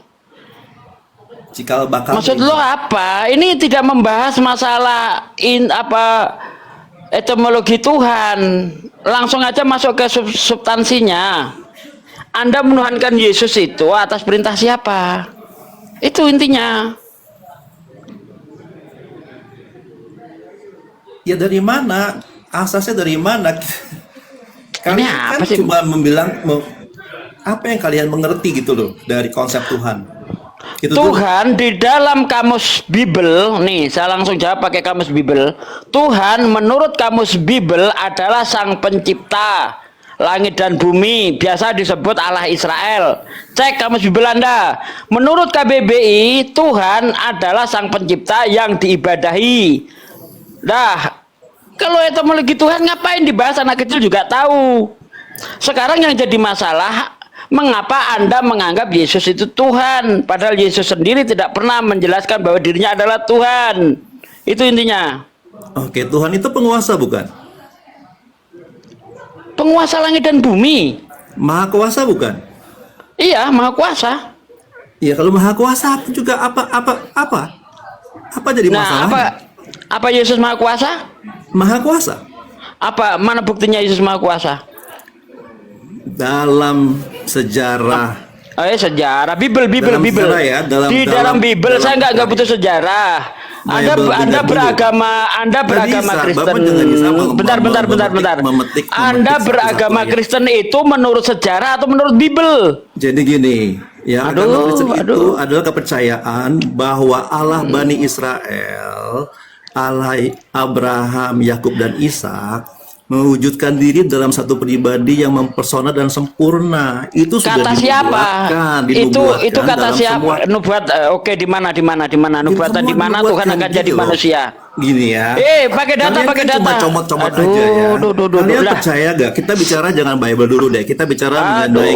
Cikal bakal. Maksud lo apa? Ini tidak membahas masalah etimologi Tuhan. Langsung aja masuk ke substansinya. Anda menuhankan Yesus itu atas perintah siapa? Itu intinya. Ya dari mana? Asasnya dari mana? Kalian apa kan sih? cuma apa yang kalian mengerti gitu loh dari konsep Tuhan. Itu dulu. Tuhan di dalam kamus Bible, nih saya langsung jawab pakai kamus Bible. Tuhan menurut kamus Bible adalah sang pencipta langit dan bumi, biasa disebut Allah Israel. Cek kamus Bible Anda. Menurut KBBI, Tuhan adalah sang pencipta yang diibadahi. Dah, kalau etimologi Tuhan ngapain dibahas, anak kecil juga tahu. Sekarang yang jadi masalah, mengapa Anda menganggap Yesus itu Tuhan, padahal Yesus sendiri tidak pernah menjelaskan bahwa dirinya adalah Tuhan. Itu intinya. Oke, Tuhan itu penguasa bukan? Penguasa langit dan bumi. Maha kuasa bukan? Iya, maha kuasa. Iya, kalau maha kuasa juga apa jadi Nah, masalahnya? apa Yesus maha kuasa? Maha kuasa Apa mana buktinya Yesus maha kuasa? dalam sejarah. Sejarah Bible Dalam sejarah ya, di dalam Bible saya nggak butuh sejarah. Anda Bible, Anda dengar dulu. beragama Nggak bisa, Kristen. Bapak jangan bisa Bentar. memetik Anda beragama satu-satunya. Kristen itu menurut sejarah atau menurut Bible? Jadi gini, ya Aduh, agama Kristen itu aduh. adalah kepercayaan bahwa Allah Bani Israel, Allah Abraham, Yakub dan Ishak mewujudkan diri dalam satu pribadi yang mempersona dan sempurna. Itu sudah Kata siapa? dinubuatkan Itu kata dalam siapa? semua- Nubuat oke di mana nubuatan semua di mana Tuhan dinubuatkan akan jadi gitu loh. manusia? Gini ya. Pakai data, Kalian pakai kan data. cuma comot-comot Aduh, aja ya. Kalian lah. percaya gak? Kita bicara jangan Bible dulu deh. Kita bicara mengenai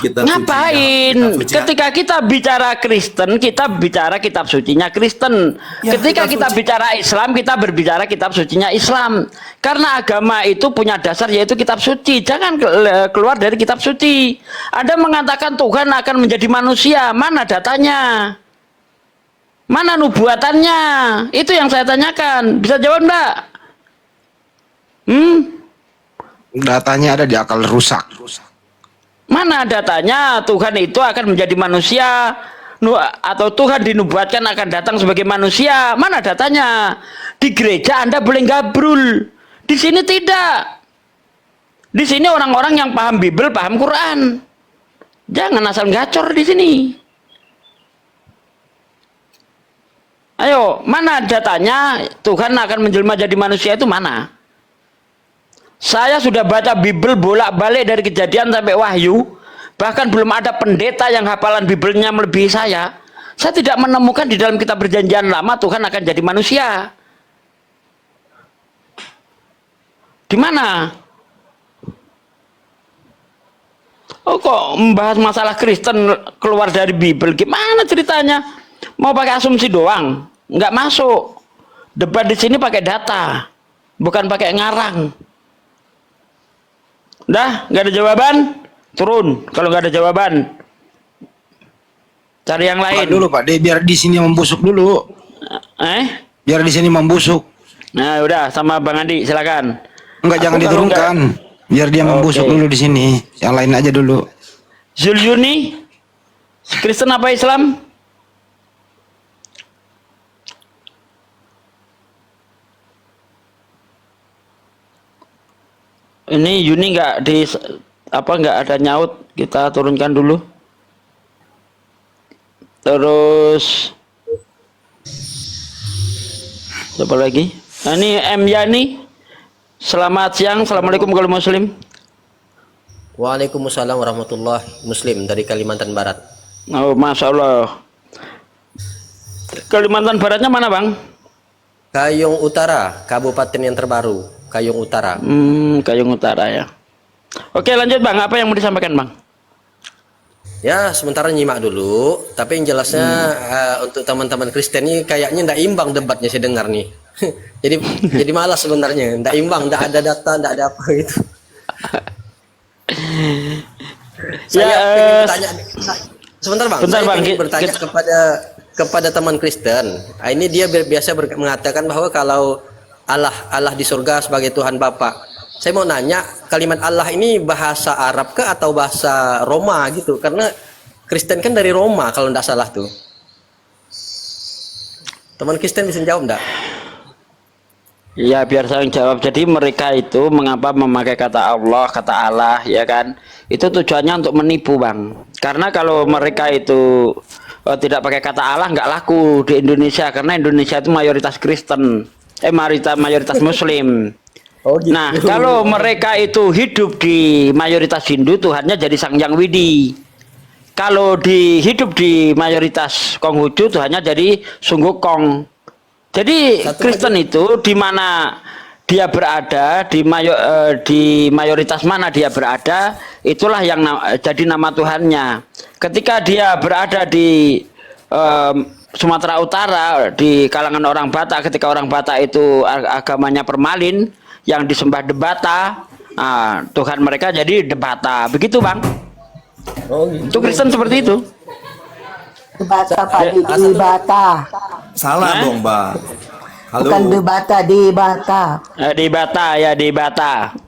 kitab Ngapain? suci. Ketika kita bicara Kristen, kita bicara kitab sucinya Kristen. Ya, Ketika kitab kita suci. bicara Islam, kita berbicara kitab sucinya Islam. Karena agama itu punya dasar yaitu kitab suci. Jangan keluar dari kitab suci. Anda mengatakan Tuhan akan menjadi manusia. Mana datanya? Mana nubuatannya? Itu yang saya tanyakan. Bisa jawab enggak? Datanya ada di akal rusak. Mana datanya Tuhan itu akan menjadi manusia atau Tuhan dinubuatkan akan datang sebagai manusia? Mana datanya? Di gereja Anda boleh gabrul. Di sini tidak. Di sini orang-orang yang paham Bible, paham Quran. Jangan asal gacor di sini. Ayo, mana datanya Tuhan akan menjelma jadi manusia itu mana? Saya sudah baca Bible bolak-balik dari Kejadian sampai Wahyu. Bahkan belum ada pendeta yang hafalan Biblenya melebihi saya. Saya tidak menemukan di dalam kitab Perjanjian Lama Tuhan akan jadi manusia. Di mana? Oh, kok membahas masalah Kristen keluar dari Bible? Gimana ceritanya? Mau pakai asumsi doang? Nggak masuk. Debat di sini pakai data, bukan pakai ngarang. Dah, nggak ada jawaban? Turun. Kalau nggak ada jawaban, cari yang Pak lain. dulu Pak De, biar di sini membusuk dulu. Biar di sini membusuk. Nah, udah sama Bang Andi, silakan. Enggak, jangan Aku kalau diturunkan. Biar dia membusuk Oke. dulu di sini. Yang lain aja dulu. Zulyuni, Kristen apa Islam? Ini Yuni nggak nggak ada nyaut, kita turunkan dulu. Terus siapa lagi? Nah, ini M Yani. Selamat siang, assalamualaikum kalau muslim. Waalaikumsalam warahmatullahi Muslim dari Kalimantan Barat. Oh, masya Allah. Kalimantan Baratnya mana bang? Kayong Utara, kabupaten yang terbaru, Kayong Utara. Kayong Utara ya. Oke lanjut bang, apa yang mau disampaikan bang? Ya sementara nyimak dulu, tapi yang jelasnya untuk teman-teman Kristen ini kayaknya ndak imbang debatnya saya dengar nih. jadi malas sebenarnya, ndak imbang, ndak ada data, ndak ada apa gitu. Saya ingin bertanya, sebentar bang, Bentar, saya Bang. ingin bertanya kepada teman Kristen. Nah, ini dia biasa mengatakan bahwa kalau Allah di surga sebagai Tuhan Bapa. Saya mau nanya, kalimat Allah ini bahasa Arab kah atau bahasa Roma gitu? Karena Kristen kan dari Roma kalau tidak salah tuh. Teman Kristen bisa jawab enggak? Ya biar saya yang jawab. Jadi mereka itu mengapa memakai kata Allah, kata Allah, ya kan? Itu tujuannya untuk menipu, Bang. Karena kalau mereka itu tidak pakai kata Allah, nggak laku di Indonesia. Karena Indonesia itu mayoritas Kristen, mayoritas Muslim. Oh, gitu. Nah, kalau mereka itu hidup di mayoritas Hindu, Tuhannya jadi Sang Hyang Widi. Kalau hidup di mayoritas Konghucu, Tuhannya jadi Sungguh Kong. Jadi Kristen itu di mana dia berada, di mayoritas mana dia berada, itulah yang jadi nama Tuhannya. Ketika dia berada di Sumatera Utara, di kalangan orang Batak, ketika orang Batak itu agamanya permalin, yang disembah Debata, Tuhan mereka jadi Debata. Begitu, Bang. Oh, gitu. Itu Kristen seperti itu. Debata Pak, debata. Salah dong, Mbak. Halo. Bukan debata, debata. Debata ya, debata.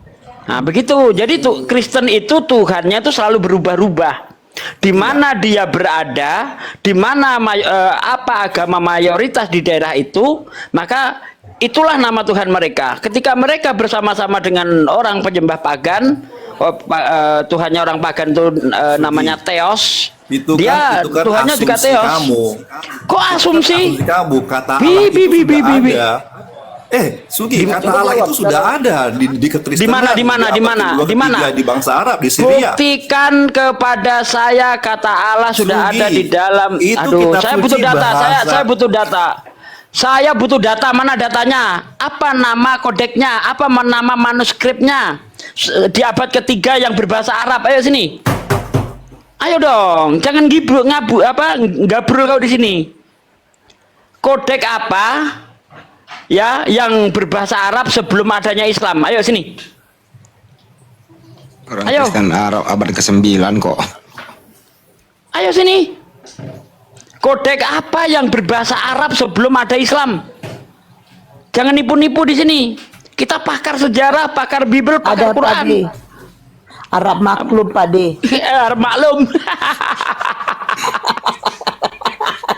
Nah, begitu. Jadi tuh Kristen itu Tuhannya itu selalu berubah-ubah. Di mana dia berada, di mana apa agama mayoritas di daerah itu, maka itulah nama Tuhan mereka. Ketika mereka bersama-sama dengan orang penyembah pagan, Tuhannya orang pagan itu namanya Theos. Itu Dia kan Tuhannya juga asumsi Theos. kamu. Kok asumsi? Asumsi kamu, kata Allah itu sudah ada. Sugi, kata Allah itu sudah ada di kekristenan. Di mana? Di bangsa Arab, di Syria. Buktikan kepada saya kata Allah sudah Sugi, ada di dalam. itu Aduh, kitab saya suci butuh data. bahasa. Saya butuh data. Saya butuh data. Mana datanya? Apa nama kodeknya? Apa nama manuskripnya? Di abad ketiga yang berbahasa Arab. Ayo sini. Ayo dong, jangan gabrul kau di sini. Kodek apa ya yang berbahasa Arab sebelum adanya Islam? Ayo sini. Orang Ayo. Kristen Arab abad ke-9 kok. Ayo sini. Kodek apa yang berbahasa Arab sebelum ada Islam? Jangan nipu-nipu di sini. Kita pakar sejarah, pakar Bible, pakar Ada Quran. Pak De. Arab maklum Pak De. Arab maklum.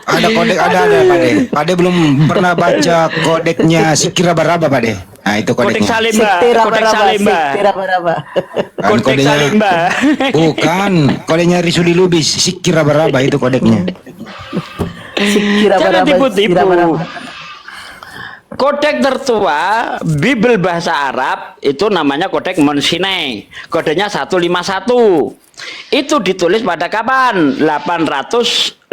Ada kodek, ada Pak De. Pak De belum pernah baca kodeknya Sikir Raba-Raba, Pak De. Nah, itu Kodek kodeknya. Salimba. Sikti Kodek raba-raba, Salimba. sikti raba-raba. Kan Kodek kodenya Salimba. bukan, kodenya Risudi Lubis, Sikir Raba-Raba itu kodeknya. Sikti Jangan raba-raba, sikti tipu-tipu. raba-raba. Kodek tertua Bible bahasa Arab itu namanya kodek Monsine. Kodenya 151. Itu ditulis pada kapan? 859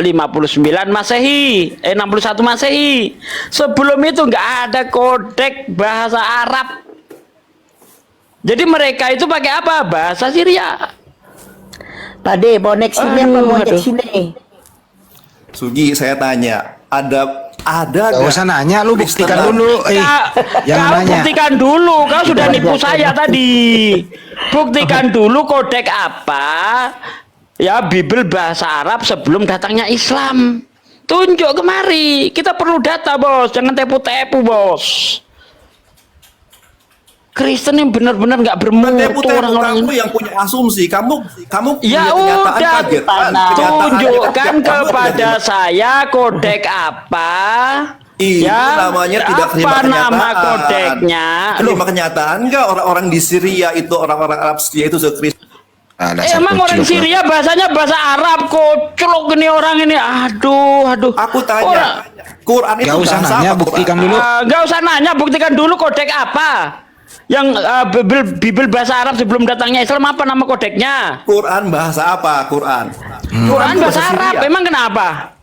Masehi, 61 Masehi. Sebelum itu nggak ada kodek bahasa Arab. Jadi mereka itu pakai apa? Bahasa Syria. Pak De, bonek sini apa bonek Aduh. sini? Sugi, saya tanya, ada Gak nggak usah nanya, lu buktikan Kristen dulu. Jangan Kau nanya. buktikan dulu, kau sudah nipu saya tadi. Buktikan dulu kodek apa ya Bible bahasa Arab sebelum datangnya Islam. Tunjuk kemari. Kita perlu data, bos. Jangan tepu-tepu, bos. Kristen yang benar-benar nggak bermutu tepu-tepu, orang-orang kamu yang punya asumsi, kamu ya punya kenyataan udah, kaget. tunjukkan kepada saya kodek apa. Itu Ya, namanya tidak terima apa kenyataan. nama kodeknya? Terima kenyataan nggak orang-orang di Syria itu, orang-orang Arab Syria itu sekristen? Emang orang Syria bahasanya bahasa Arab, kocok ini orang ini. Aduh. Aku tanya, Quran itu Gak usah bahasa nanya, apa, buktikan Quran? dulu. Nggak usah nanya, buktikan dulu kodek apa. Yang Bible bahasa Arab sebelum datangnya Islam, apa nama kodeknya? Quran bahasa apa? Quran. Quran bahasa Arab, Syria. emang kenapa?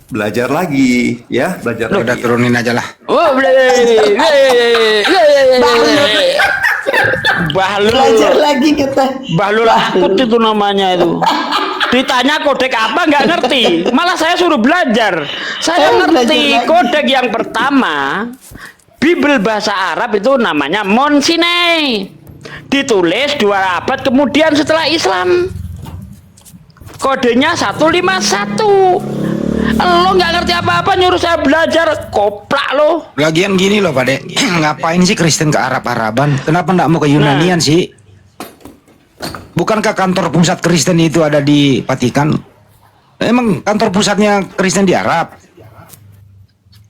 Belajar lagi, ya, belajar Udah lagi. turunin aja lah. Oh, Bahlul. Belajar lagi kita. Bahlul akut itu namanya itu. Ditanya kodek apa nggak ngerti. Malah saya suruh belajar. Saya ngerti belajar lagi. kodek yang pertama. Bible bahasa Arab itu namanya Monsine. Ditulis 2 abad kemudian setelah Islam. Kodenya 151. Lo nggak ngerti apa-apa nyuruh saya belajar, koplak lo. Lagian gini loh, Pak De. Ngapain sih Kristen ke Arab-Araban? Kenapa nggak mau ke Yunanian sih? Bukankah kantor pusat Kristen itu ada di Vatikan? Emang kantor pusatnya Kristen di Arab?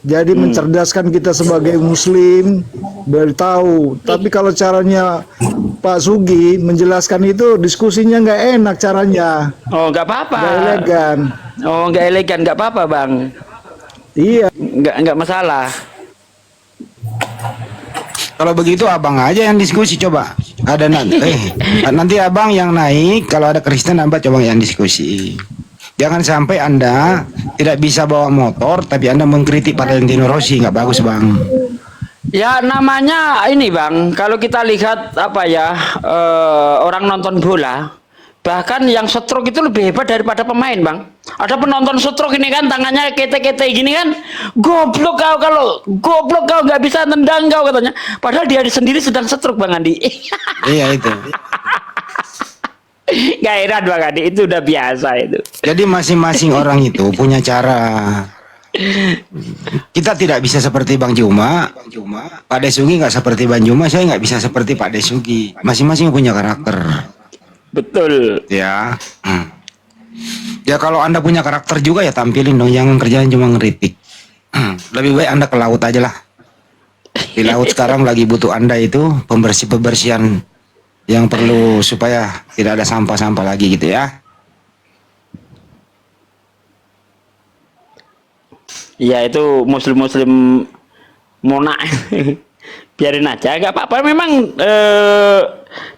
Jadi mencerdaskan kita sebagai muslim, beritahu. Tapi kalau caranya Pak Sugi menjelaskan itu, diskusinya nggak enak caranya. Oh, nggak apa-apa. Nggak elegan. Oh, nggak elegan, nggak apa-apa, Bang. Iya. Nggak masalah. Kalau begitu abang aja yang diskusi coba. Ada nanti abang yang naik, kalau ada Kristen abang coba yang diskusi. Jangan sampai Anda tidak bisa bawa motor tapi Anda mengkritik Valentino Rossi, nggak bagus, Bang. Ya namanya ini, Bang, kalau kita lihat apa ya, orang nonton bola, bahkan yang stroke itu lebih hebat daripada pemain, Bang. Ada penonton stroke ini kan tangannya kete-kete gini kan, goblok kau, kalau goblok kau nggak bisa tendang kau katanya. Padahal dia sendiri sedang stroke, Bang Andi. Iya itu. Gak heran, Bang Andi, itu udah biasa itu. Jadi masing-masing orang itu punya cara. Kita tidak bisa seperti Bang Juma, Pak Desugi nggak seperti Bang Juma, saya nggak bisa seperti Pak Desugi. Masing-masing punya karakter. Betul. Ya. Ya kalau Anda punya karakter juga ya tampilin dong, jangan kerjaan cuma ngeritik. Lebih baik Anda ke laut aja lah. Di laut sekarang lagi butuh Anda itu pembersihan yang perlu supaya tidak ada sampah-sampah lagi gitu ya. Ya itu muslim mona. Biarin aja, gak apa-apa. Memang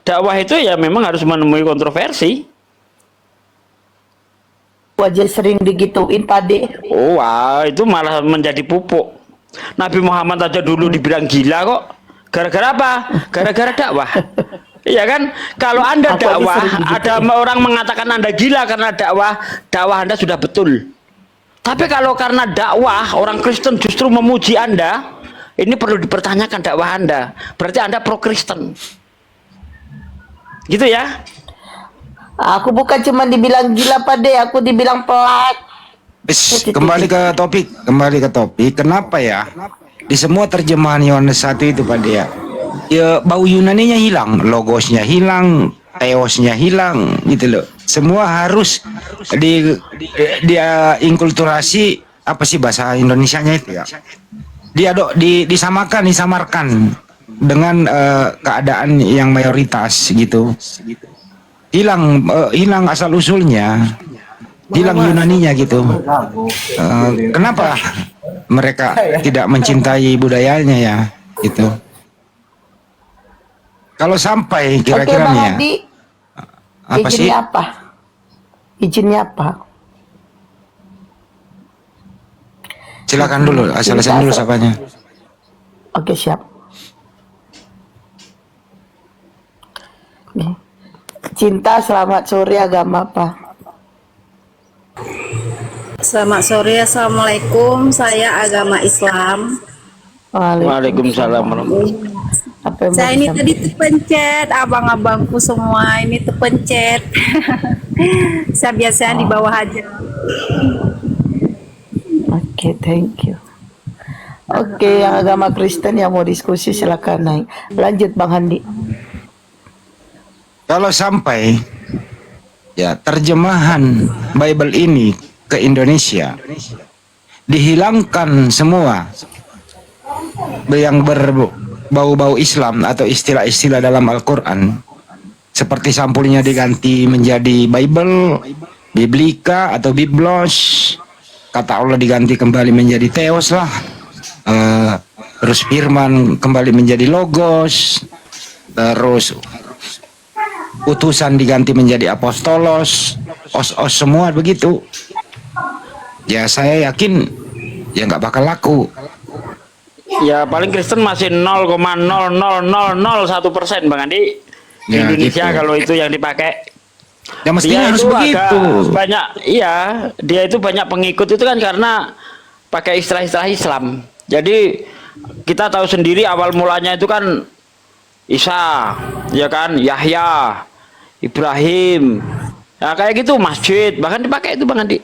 dakwah itu ya memang harus menemui kontroversi. Wajah sering digituin Pak De. Oh, wah, itu malah menjadi pupuk. Nabi Muhammad aja dulu dibilang gila kok. Gara-gara apa? Gara-gara dakwah. Iya kan? Kalau Anda dakwah, ada orang mengatakan Anda gila karena dakwah Anda sudah betul. Tapi kalau karena dakwah orang Kristen justru memuji Anda, ini perlu dipertanyakan dakwah Anda. Berarti Anda pro Kristen. Gitu ya? Aku bukan cuma dibilang gila Pak De, aku dibilang pelat. Kembali ke topik. Kenapa ya? Di semua terjemahan Yohanes 1 itu Pak Dea, ya bau Yunaninya hilang, logosnya hilang, teosnya hilang gitu loh. Semua harus dia inkulturasi, apa sih bahasa Indonesianya itu ya? Disamarkan dengan keadaan yang mayoritas gitu. Hilang asal usulnya. Hilang Yunaninya gitu. Kenapa mereka tidak mencintai budayanya ya gitu? Kalau sampai kira-kira nih ya, apa sih? Izinnya apa? Silakan dulu, selesai dulu sapanya. Oke, siap. Cinta, selamat sore, agama apa? Selamat sore, assalamualaikum. Saya agama Islam. Waalaikumsalam. Saya ini tadi terpencet, abang-abangku semua ini terpencet. Saya biasanya di bawah aja. Oke, thank you. Oke, yang agama Kristen yang mau diskusi silakan naik. Lanjut Bang Handi. Kalau sampai ya terjemahan Bible ini ke Indonesia dihilangkan semua yang berbau-bau Islam atau istilah-istilah dalam Al-Quran, seperti sampulnya diganti menjadi Bible, Biblika atau Biblos, kata Allah diganti kembali menjadi Theos lah, terus firman kembali menjadi Logos, terus utusan diganti menjadi apostolos, os semua begitu. Ya saya yakin ya nggak bakal laku. Ya paling Kristen masih 0,00001% Bang Andi. Di Ya, Indonesia gitu. kalau itu yang dipakai. Ya mestinya harus itu begitu. agak banyak, iya, dia itu banyak pengikut itu kan karena pakai istilah-istilah Islam. Jadi kita tahu sendiri awal mulanya itu kan Isa, ya kan, Yahya, Ibrahim, ya kayak gitu, masjid, bahkan dipakai itu Bang Andi.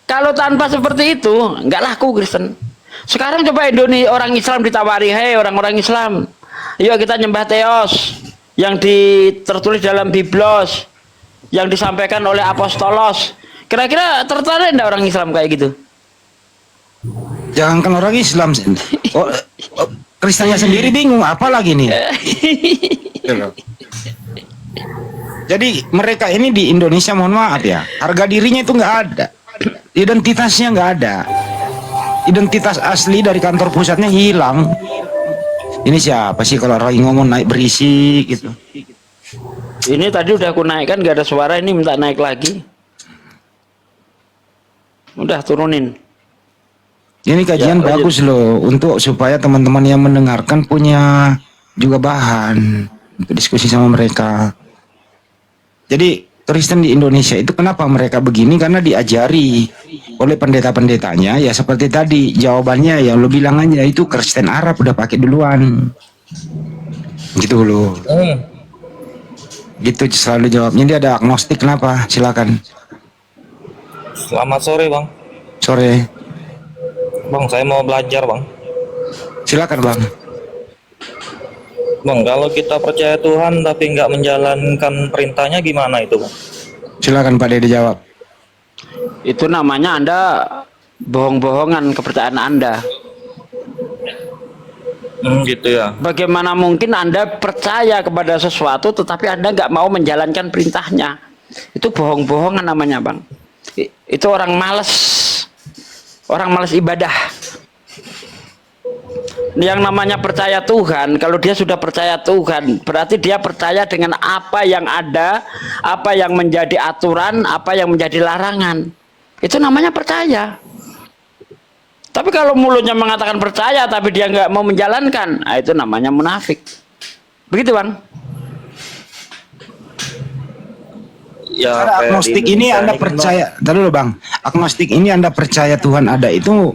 Kalau tanpa seperti itu, nggak laku Kristen. Sekarang coba Indonesia orang Islam ditawari, hei orang-orang Islam, yuk kita nyembah Theos yang tertulis dalam Biblos, yang disampaikan oleh apostolos. Kira-kira tertarik enggak orang Islam kayak gitu? Jangankan orang Islam, Kristennya sendiri bingung, apalagi nih. Gitu loh. Jadi mereka ini di Indonesia, mohon maaf ya, harga dirinya itu nggak ada, identitasnya nggak ada, identitas asli dari kantor pusatnya hilang. Ini siapa sih kalau Roy ngomong naik berisik gitu? Ini tadi udah aku naikkan, gak ada suara, ini minta naik lagi. Udah turunin. Ini kajian Ya, lanjut. bagus loh, untuk supaya teman-teman yang mendengarkan punya juga bahan untuk diskusi sama mereka. Jadi Kristen di Indonesia itu kenapa mereka begini? Karena diajari oleh pendeta-pendetanya ya seperti tadi jawabannya, ya lo bilang aja itu Kristen Arab udah pakai duluan. Gitu loh. Gitu selalu jawabnya. Dia ada agnostik, kenapa? Silakan. Selamat sore bang. Sore. Bang, saya mau belajar bang. Silakan bang. Bang, kalau kita percaya Tuhan tapi nggak menjalankan perintahnya gimana itu bang? Silakan Pak Dede jawab. Itu namanya Anda bohong-bohongan kepercayaan Anda. Gitu ya. Bagaimana mungkin Anda percaya kepada sesuatu tetapi Anda nggak mau menjalankan perintahnya? Itu bohong-bohongan namanya bang. Itu orang malas ibadah. Yang namanya percaya Tuhan, kalau dia sudah percaya Tuhan, berarti dia percaya dengan apa yang ada, apa yang menjadi aturan, apa yang menjadi larangan. Itu namanya percaya. Tapi kalau mulutnya mengatakan percaya, tapi dia nggak mau menjalankan, nah itu namanya munafik. Begitu bang. Ya, Ada kayak agnostik di ini Indonesia Anda kan, percaya, tadi dulu bang, agnostik ini Anda percaya Tuhan ada itu,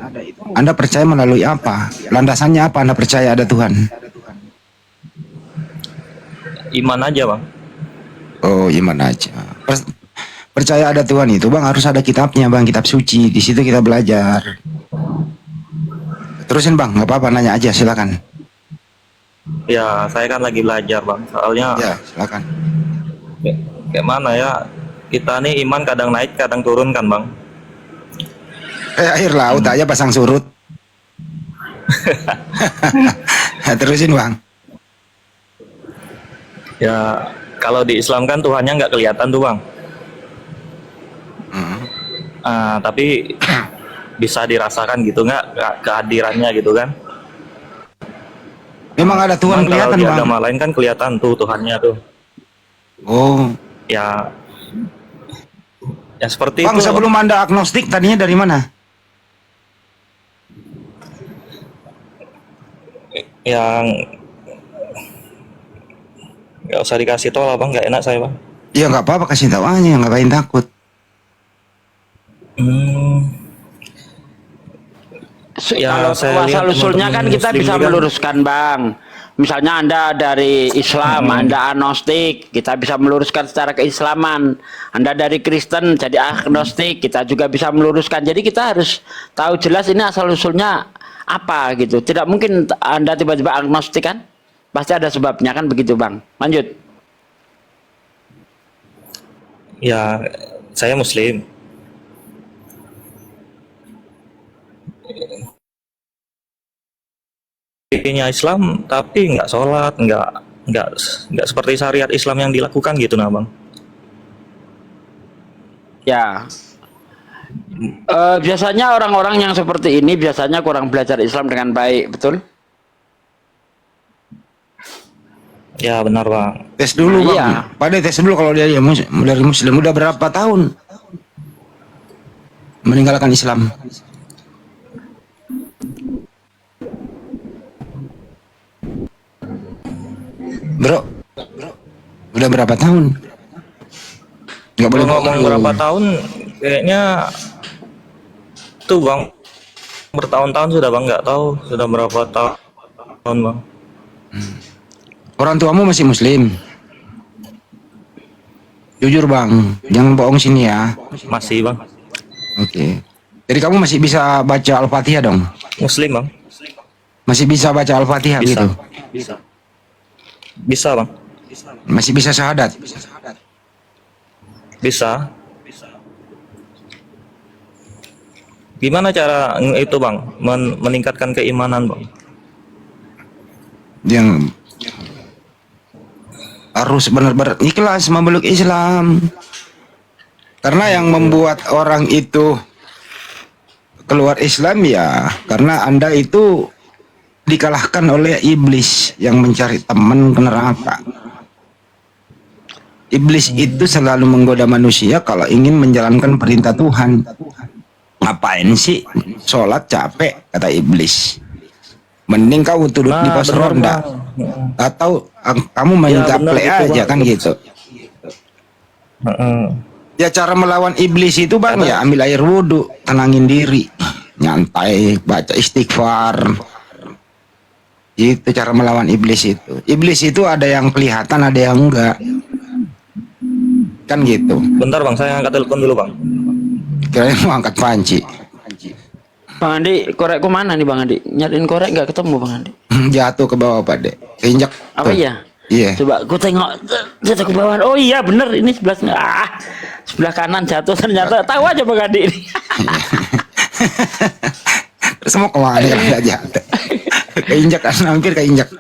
Anda percaya melalui apa? Landasannya apa Anda percaya ada Tuhan? iman aja bang. Oh, iman aja. Percaya ada Tuhan itu bang harus ada kitabnya bang, kitab suci, di situ kita belajar. Terusin bang, nggak apa-apa, nanya aja silakan. Ya, saya kan lagi belajar bang. Soalnya Ya silakan. kayak mana ya, kita nih iman kadang naik kadang turun kan bang. Air laut aja pasang surut. Terusin bang. Ya, kalau di Islam kan Tuhannya nggak kelihatan tuh bang. Tapi bisa dirasakan gitu nggak kehadirannya gitu kan? Memang ada Tuhan Cuman kelihatan kalau di bang. agama lain kan kelihatan tuh Tuhannya tuh. Oh. Ya seperti Bang, itu. sebelum Anda agnostik tadinya dari mana? Yang nggak usah dikasih tahu lah bang, nggak enak saya bang. Ya nggak apa-apa, kasih tahu aja, ngapain takut. Kalau asal usulnya kan kita bisa meluruskan bang. Misalnya Anda dari Islam, Anda agnostik, kita bisa meluruskan secara keislaman. Anda dari Kristen jadi agnostik, kita juga bisa meluruskan. Jadi kita harus tahu jelas ini asal usulnya apa gitu. Tidak mungkin Anda tiba-tiba agnostik kan? Pasti ada sebabnya kan, begitu bang. Lanjut. Ya, saya Muslim. Nya Islam tapi nggak sholat, nggak seperti syariat Islam yang dilakukan gitu nah bang. Ya, biasanya orang-orang yang seperti ini biasanya kurang belajar Islam dengan baik, betul? Ya benar bang. Tes dulu bang. Iya. Pada tes dulu kalau dia dari Muslim udah berapa tahun meninggalkan Islam? Bro, udah berapa tahun? Nggak boleh Ngomong berapa tahun, kayaknya tuh bang, bertahun-tahun sudah bang, nggak tahu sudah berapa tahun bang. Orang tuamu masih Muslim? Jujur bang, jangan bohong sini ya. Masih bang. Oke. Jadi kamu masih bisa baca Al-Fatihah dong? Muslim bang. Masih bisa baca Al-Fatihah Bisa. gitu? Bisa bang. Masih bisa syahadat? Bisa. Gimana cara itu Bang meningkatkan keimanan Bang? Yang harus benar-benar ikhlas memeluk Islam. Karena yang membuat orang itu keluar Islam ya karena Anda itu dikalahkan oleh iblis yang mencari teman ke neraka. Iblis itu selalu menggoda manusia kalau ingin menjalankan perintah Tuhan. Ngapain sih sholat capek, kata iblis. Mending kau duduk di pos ronda atau kamu main gaple aja kan gitu. Ya cara melawan iblis itu Bang ya ambil air wudhu, tenangin diri, nyantai, baca istighfar. Itu cara melawan iblis itu. Iblis itu ada yang kelihatan, ada yang enggak. Kan gitu. Bentar Bang, saya angkat telepon dulu Bang. Kirain mau angkat panci. Bang Andi, korekku mana nih Bang Andi? Nyariin korek nggak ketemu Bang Andi. Jatuh ke bawah Pak Dek. Keinjak. Apa iya? Iya. Coba aku tengok jatuh ke bawah. Oh iya bener ini sebelah sebelah kanan jatuh ternyata. Tahu aja Bang Andi ini. Terus mau kemana kalau nggak jatuh? Keinjak kan, hampir keinjak.